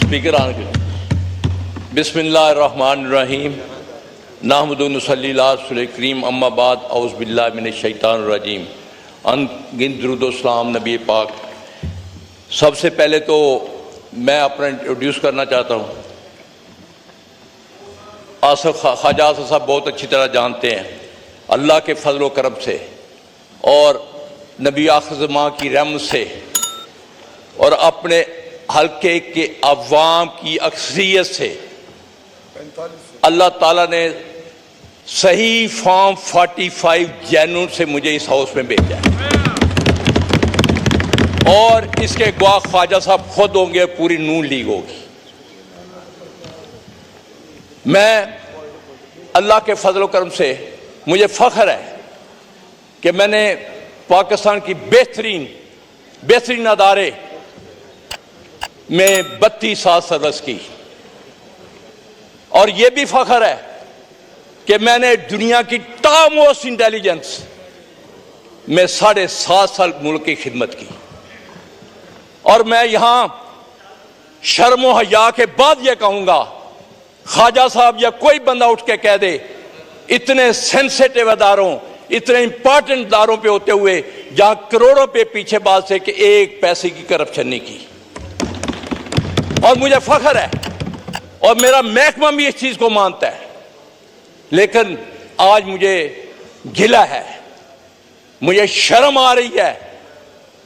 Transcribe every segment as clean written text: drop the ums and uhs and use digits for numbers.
Speaker आन के बिस्मिल्लाहिर्रहमानिर्रहीम नहमदु व नुसल्ली अला रसूलिल करीम अम्मा बाद औज़ु बिल्लाहि मिनश शैतानिर रजीम अनगिनत दुरूद व सलाम नबी पाक। सबसे पहले तो मैं अपना इंट्रोड्यूस करना चाहता हूँ। ख्वाजा आसिफ साहब बहुत अच्छी तरह जानते हैं अल्लाह के फजल व करम से और नबी आखिर ज़मां की रहमत से और अपने हल्के के अवाम की अक्सरियत से अल्लाह ताला ने सही फॉर्म 45 जनवरी से मुझे इस हाउस में भेजा है और इसके गवाह ख्वाजा साहब खुद होंगे, पूरी नून लीग होगी। मैं अल्लाह के फजल व करम से मुझे फ़ख्र है कि मैंने पाकिस्तान की बेहतरीन अदारे में 32 साल सर्विस की और यह भी फ़ख्र है कि मैंने दुनिया की टॉप मोस्ट इंटेलिजेंस में 7.5 साल मुल्क की खिदमत की। और मैं यहां शर्म व हया के बाद यह कहूंगा, ख्वाजा साहब या कोई बंदा उठ के कह दे इतने सेंसिटिव अदारों, इतने इंपॉर्टेंट अदारों पे होते हुए जहां करोड़ों पे पीछे बात से कि एक पैसे की करप्शन नहीं की। और मुझे फख्र है और मेरा महकमा भी इस चीज को मानता है, लेकिन आज मुझे गिला है, मुझे शर्म आ रही है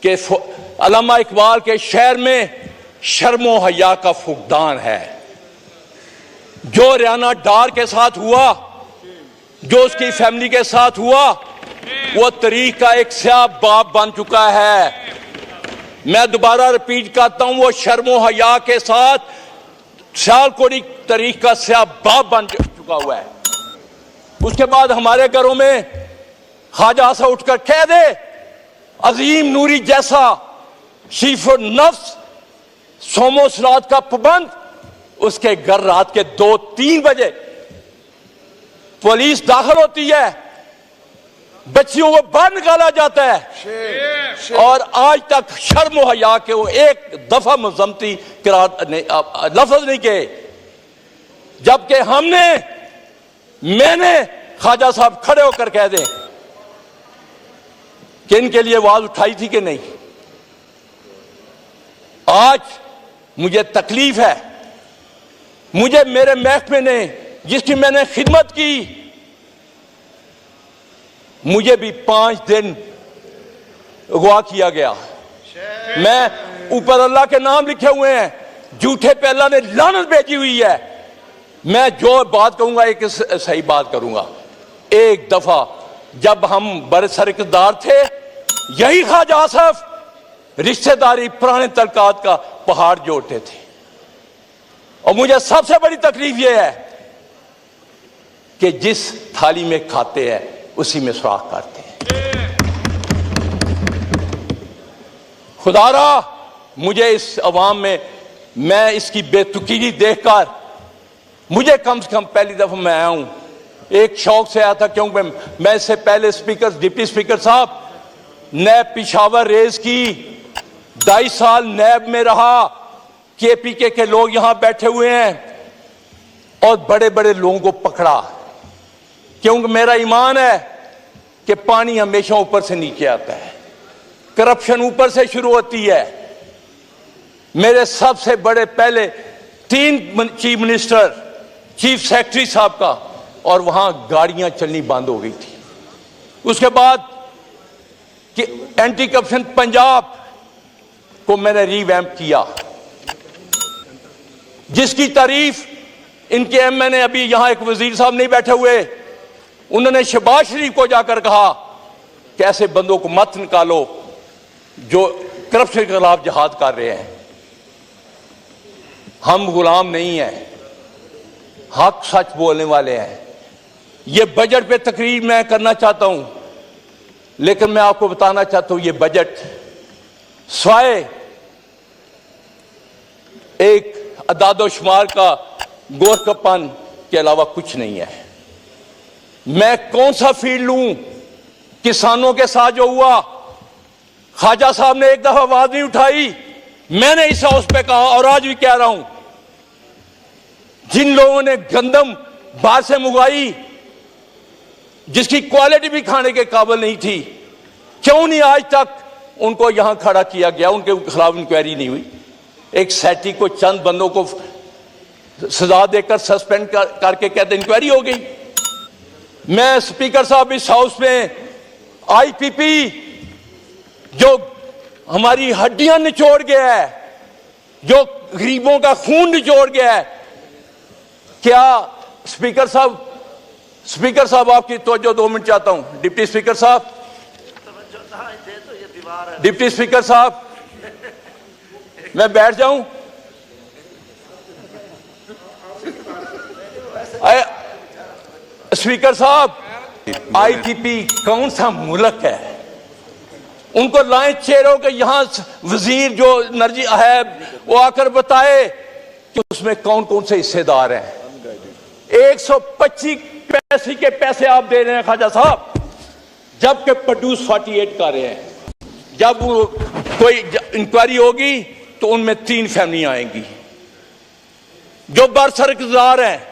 कि अल्लामा इकबाल के शहर में शर्म व हया का फुकदान है। जो रियाना डार के साथ हुआ, जो उसकी फैमिली के साथ हुआ, वो तारीख का एक स्याह बाब बन चुका है। मैं दोबारा रिपीट करता हूं, वो शर्म व हया के साथ सियालकोटी तारीख का स्याह बाब बन चुका हुआ है। उसके बाद हमारे घरों में ख्वाजा से उठकर कह दे अजीम नूरी जैसा शीफो नफ्स सोमो सलात का पाबंद, उसके घर रात के 2-3 बजे पुलिस दाखिल होती है, बच्चियों को बाहर निकाला जाता है और आज तक शर्म व हया के वो एक दफा मजम्मती लफ्ज नहीं कहे, जबकि मैंने ख्वाजा साहब खड़े होकर कह दें कि इनके लिए आवाज उठाई थी कि नहीं। आज मुझे तकलीफ है, मुझे मेरे महकमे ने जिसकी मैंने खिदमत की, मुझे भी 5 दिन अगवा किया गया। मैं ऊपर अल्लाह के नाम लिखे हुए हैं, झूठे पे अल्लाह ने लानत भेजी हुई है। मैं जो बात कहूंगा एक सही बात करूंगा। एक दफा जब हम बरसरकदार थे, यही ख्वाजा आसिफ रिश्तेदारी पुराने तलकात का पहाड़ जोड़ते थे। और मुझे सबसे बड़ी तकलीफ यह है कि जिस थाली में खाते हैं उसी में सुराख करते हैं। खुदारा मुझे इस अवाम में मैं इसकी बेतुकीनी देखकर, मुझे कम से कम पहली दफा मैं आया हूं, एक शौक से आया था, क्योंकि मैं इससे पहले स्पीकर, डिप्टी स्पीकर साहब, नैब पिशावर रेज की, 2.5 साल नैब में रहा, केपीके के लोग यहां बैठे हुए हैं और बड़े बड़े लोगों को पकड़ा, क्योंकि मेरा ईमान है कि पानी हमेशा ऊपर से नीचे आता है, करप्शन ऊपर से शुरू होती है। मेरे सबसे बड़े पहले 3 चीफ मिनिस्टर, चीफ सेक्रेटरी साहब का, और वहां गाड़ियां चलनी बंद हो गई थी। उसके बाद कि एंटी करप्शन पंजाब को मैंने रीवैम्प किया, जिसकी तारीफ इनके एमएनए, अभी यहां एक वजीर साहब नहीं बैठे हुए, उन्होंने शहबाज शरीफ को जाकर कहा कि ऐसे बंदों को मत निकालो जो करप्शन के खिलाफ जिहाद कर रहे हैं। हम गुलाम नहीं हैं, हक सच बोलने वाले हैं। ये बजट पे तकरीर मैं करना चाहता हूं, लेकिन मैं आपको बताना चाहता हूं ये बजट स्वाय एक अदादोशुमार का गोरखपन के अलावा कुछ नहीं है। मैं कौन सा फील्ड लूं? किसानों के साथ जो हुआ, ख्वाजा साहब ने एक दफा आवाज नहीं उठाई, मैंने इस हाउस पे कहा और आज भी कह रहा हूं, जिन लोगों ने गंदम बाहर से मंगवाई जिसकी क्वालिटी भी खाने के काबिल नहीं थी, क्यों नहीं आज तक उनको यहां खड़ा किया गया, उनके खिलाफ इंक्वायरी नहीं हुई। एक सैटी को चंद बंदों को सजा देकर सस्पेंड करके कहते इंक्वायरी हो गई। मैं स्पीकर साहब इस हाउस में आईपीपी जो हमारी हड्डियां निचोड़ गया है, जो गरीबों का खून निचोड़ गया है, क्या स्पीकर साहब आपकी तवज्जो 2 मिनट चाहता हूं। डिप्टी स्पीकर साहब, डिप्टी स्पीकर साहब, मैं बैठ जाऊं? स्पीकर साहब, आईपीपी कौन सा मुल्क है? उनको लाएं चेहरों के यहां वजीर जो एनर्जी है वो आकर बताए कि उसमें कौन कौन से हिस्सेदार हैं। 125 पैसे के पैसे आप दे रहे हैं ख्वाजा साहब, जबकि प्रोड्यूस 48 कर रहे हैं। जब कोई इंक्वायरी होगी तो उनमें 3 फैमिलियां आएंगी जो बरसरकदार है।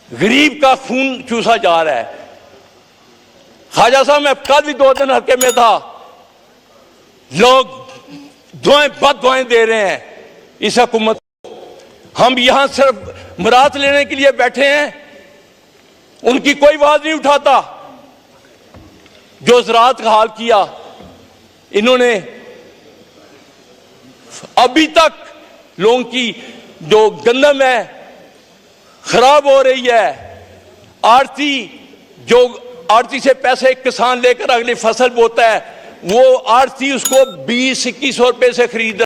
गरीब का खून चूसा जा रहा है। ख्वाजा साहब, मैं कल भी 2 दिन हल्के में था, लोग बद दुआएं दे रहे हैं इस हुकूमत को। हम यहां सिर्फ मुराद लेने के लिए बैठे हैं, उनकी कोई आवाज नहीं उठाता। जो ज़राअत का हाल किया इन्होंने, अभी तक लोगों की जो गंदम है खराब हो रही है। आड़ती से पैसे किसान लेकर अगली फसल बोता है, वो आड़ती उसको 20-21 रुपए से खरीद